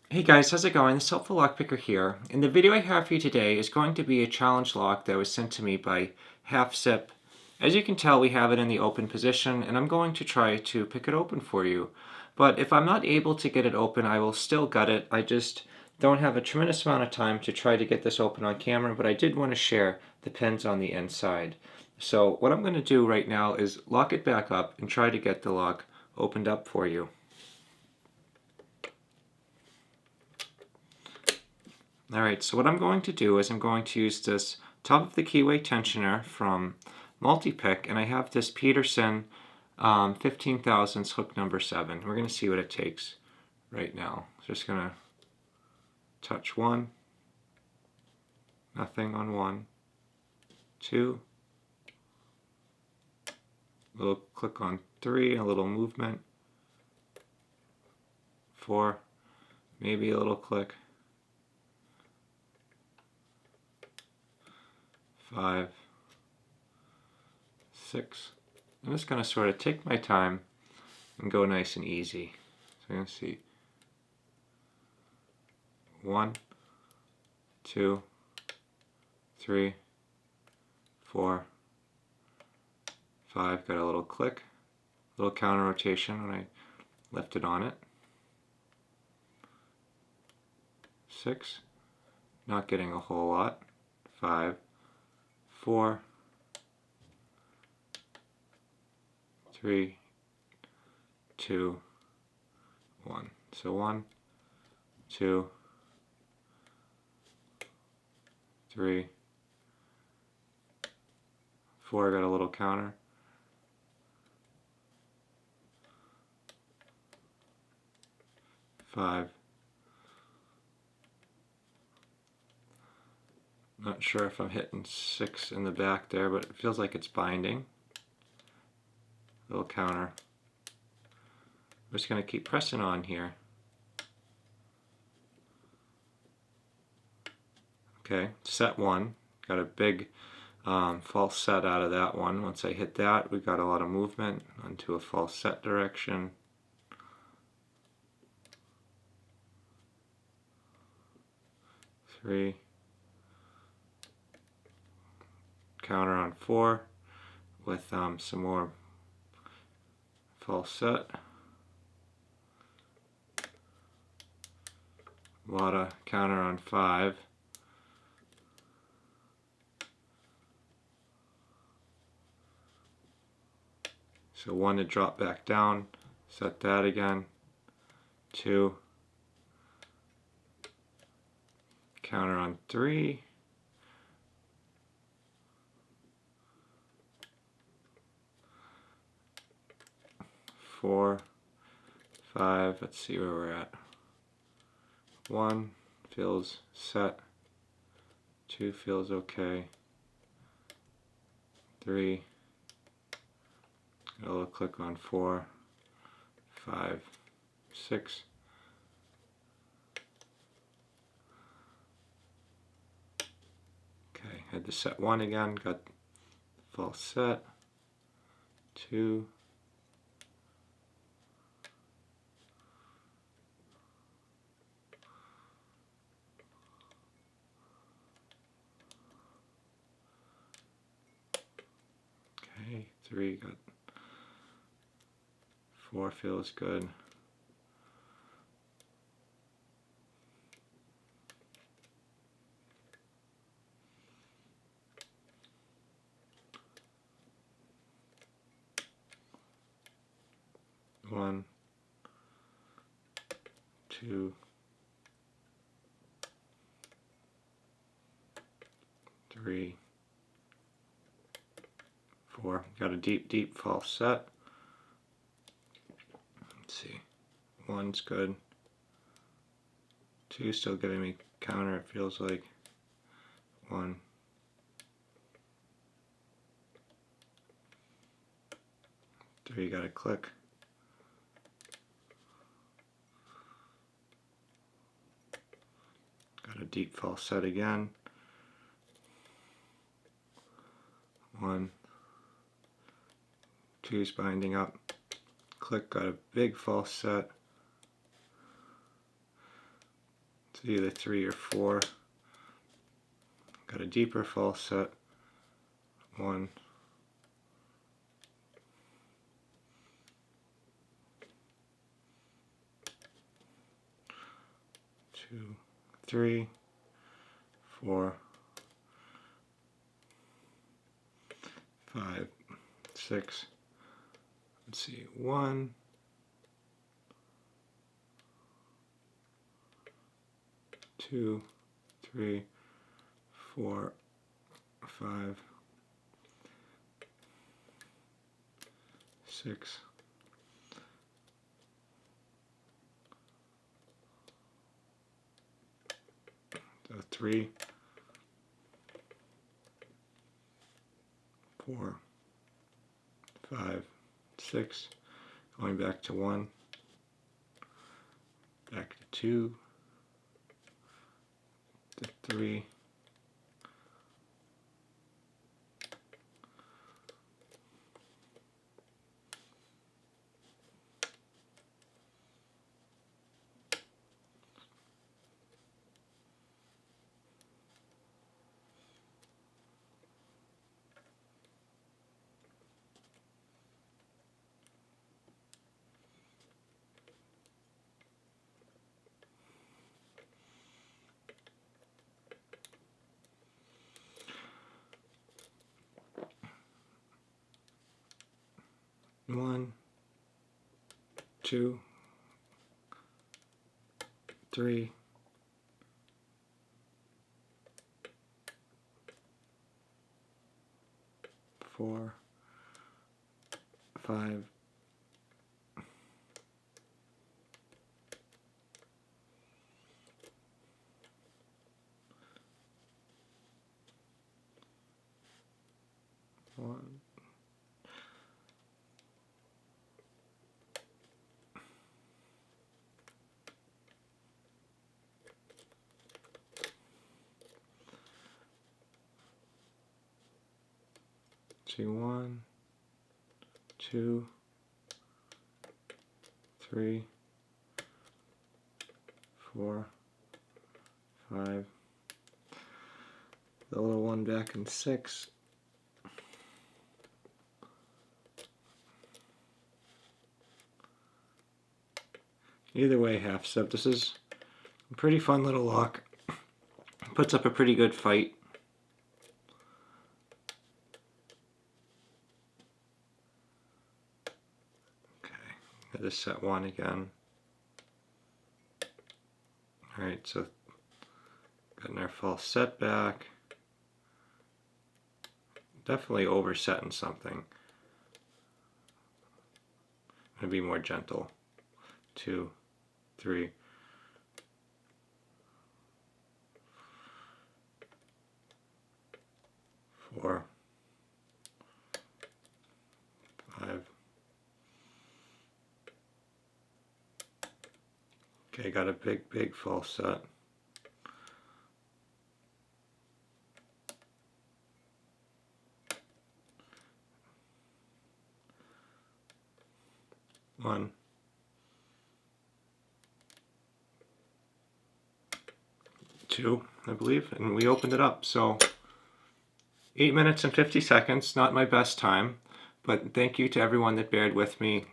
Hey guys, how's it going? It's HelpfulLockPicker here. And the video I have for you today is going to be a challenge lock that was sent to me by Halfzipp. As you can tell, we have it in the open position, and I'm going to try to pick it open for you. But if I'm not able to get it open, I will still gut it. I just don't have a tremendous amount of time to try to get this open on camera, but I did want to share the pins on the inside. So what I'm going to do right now is lock it back up and try to get the lock opened up for you. Alright, so what I'm going to do is I'm going to use this top of the keyway tensioner from Multi-Pick, and I have this Peterson 15 thousandths hook number 7. We're going to see what it takes right now. So just going to touch 1, nothing on 1, 2, little click on 3, a little movement, 4, maybe a little click, 5, 6. I'm just going to sort of take my time and go nice and easy. So I'm going to see 1, 2, 3, 4, 5. Got a little click, little counter rotation when I lifted on it. 6, not getting a whole lot. 5, 4, 3, 2, 1. So 1, 2, 3, 4. Got a little counter. 5. Not sure if I'm hitting 6 in the back there, but it feels like it's binding. Little counter. I'm just going to keep pressing on here. Okay, set 1. Got a big false set out of that one. Once I hit that, we got a lot of movement onto a false set direction. 3. Counter on 4 with some more false set. A lot of counter on 5. So 1 to drop back down, set that again. 2. Counter on 3. 4, 5, let's see where we're at. 1 feels set, 2 feels okay, 3, got a little click on 4, 5, 6, okay, had to set 1 again, got false set, 2, 3, got 4 feels good. One, 2, 3, 4. Got a deep false set. Let's see. 1's good. 2 still giving me counter, it feels like. 1. 3, got a click. Got a deep false set again. 1, 2's binding up. Click, got a big false set. either 3 or 4. Got a deeper false set. 1, 2, 3, 4, 5, 6. Let's see, 1, 2, 3, 4, 5, 6. 3, 4, 5, 6. Going back to 1, back to 2, to 3, 1, 2, 3, 4, 5, 1, 1, 2, 3, 4, 5. The little one back in 6. Either way, Halfzipp. This is a pretty fun little lock. Puts up a pretty good fight. Okay, got to set 1 again. Alright, so getting our false set back. Definitely oversetting something. I'm going to be more gentle. 2, 3, 4, 5. Okay, got a big false set. One, 2, I believe, and we opened it up. So 8 minutes and 50 seconds, not my best time, but thank you to everyone that bared with me.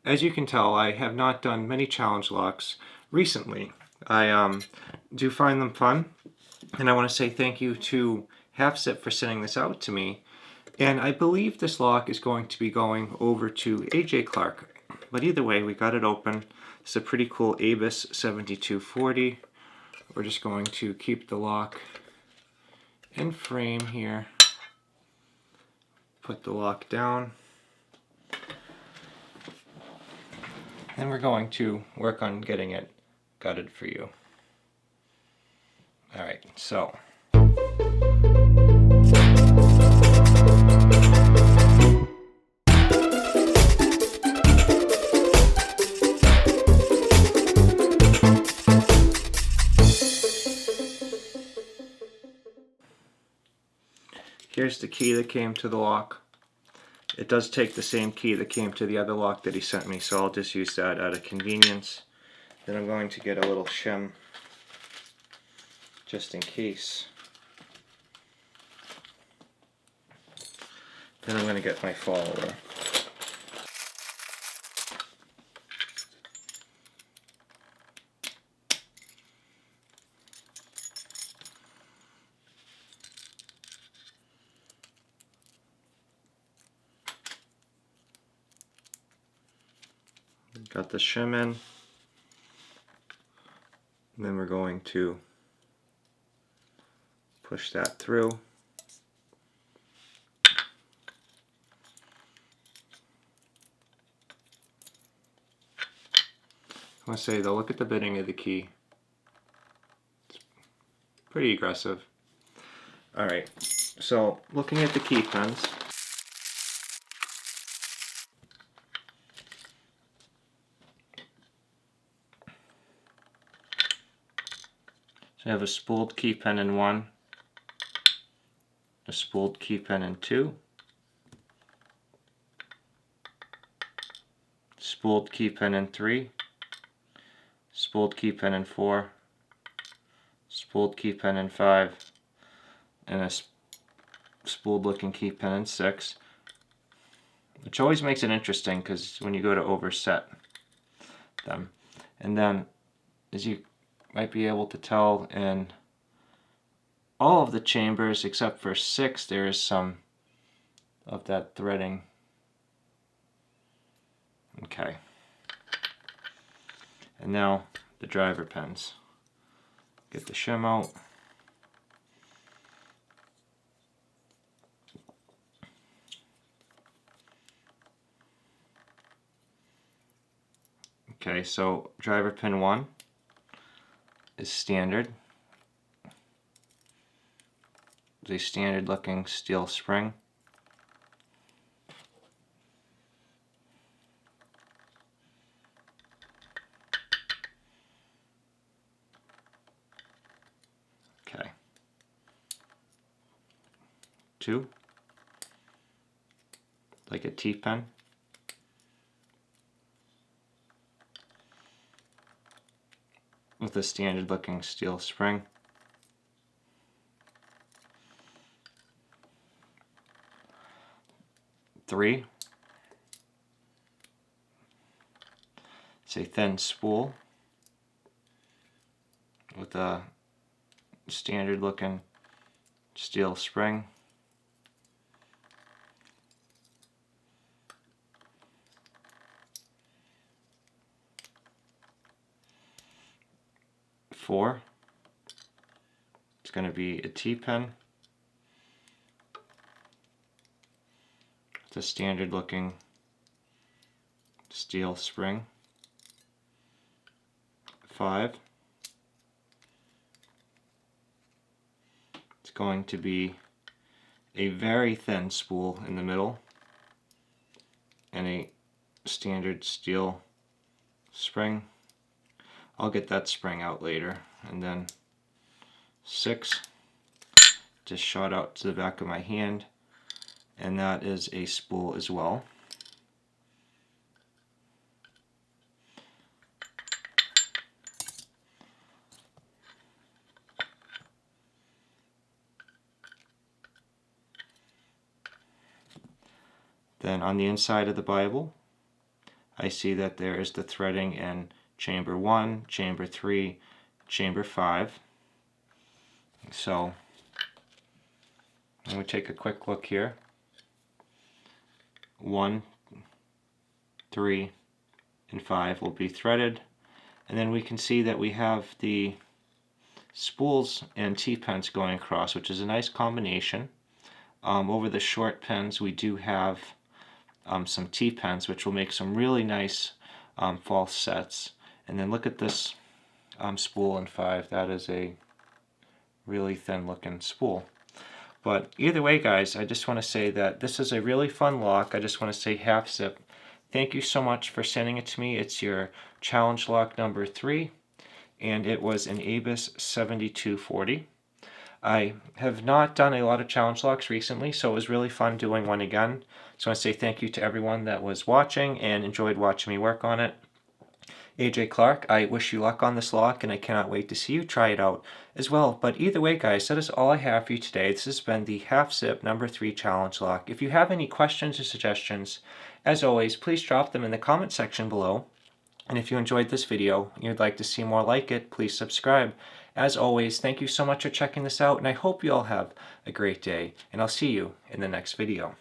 As you can tell, I have not done many challenge locks recently. I do find them fun, and I want to say thank you to Halfzipp for sending this out to me. And I believe this lock is going to be going over to AJ Clark. But either way, we got it open. It's a pretty cool Abus 7240. We're just going to keep the lock in frame here. Put the lock down. And we're going to work on getting it gutted for you. Alright, so. Here's the key that came to the lock. It does take the same key that came to the other lock that he sent me, so I'll just use that out of convenience. Then I'm going to get a little shim just in case. Then I'm going to get my follower. Got the shim in, and then we're going to push that through. I want to say though, look at the bitting of the key. It's pretty aggressive. Alright, so looking at the key pins, so I have a spooled key pin in 1, a spooled key pin in 2, spooled key pin in 3, spooled key pin in 4, spooled key pin in 5, and a spooled looking key pin in 6, which always makes it interesting because when you go to overset them. And then, as you might be able to tell, in all of the chambers except for 6, there is some of that threading. Okay. And now the driver pins. Get the shim out. Okay, so driver pin 1 is standard. It's a standard looking steel spring. Okay. 2, like a T-pin. With a standard looking steel spring. 3, it's a thin spool with a standard looking steel spring. 4, it's going to be a T-pin. It's a standard looking steel spring. 5, it's going to be a very thin spool in the middle and a standard steel spring. I'll get that spring out later. And then 6, just shot out to the back of my hand, and that is a spool as well. Then on the inside of the Bible, I see that there is the threading in chamber 1, chamber 3, chamber 5. So I'm going to take a quick look here. 1, 3, and 5 will be threaded, and then we can see that we have the spools and T-pins going across, which is a nice combination. Over the short pins we do have some T-pins, which will make some really nice false sets. And then look at this spool in 5. That is a really thin looking spool. But either way, guys, I just want to say that this is a really fun lock. I just want to say Halfzipp, thank you so much for sending it to me. It's your challenge lock number 3, and it was an Abus 7240. I have not done a lot of challenge locks recently, so it was really fun doing one again. So I want to say thank you to everyone that was watching and enjoyed watching me work on it. AJ Clark, I wish you luck on this lock, and I cannot wait to see you try it out as well. But either way, guys, that is all I have for you today. This has been the Halfzipp number 3 challenge lock. If you have any questions or suggestions, as always, please drop them in the comment section below. And if you enjoyed this video and you'd like to see more like it, please subscribe. As always, thank you so much for checking this out, and I hope you all have a great day, and I'll see you in the next video.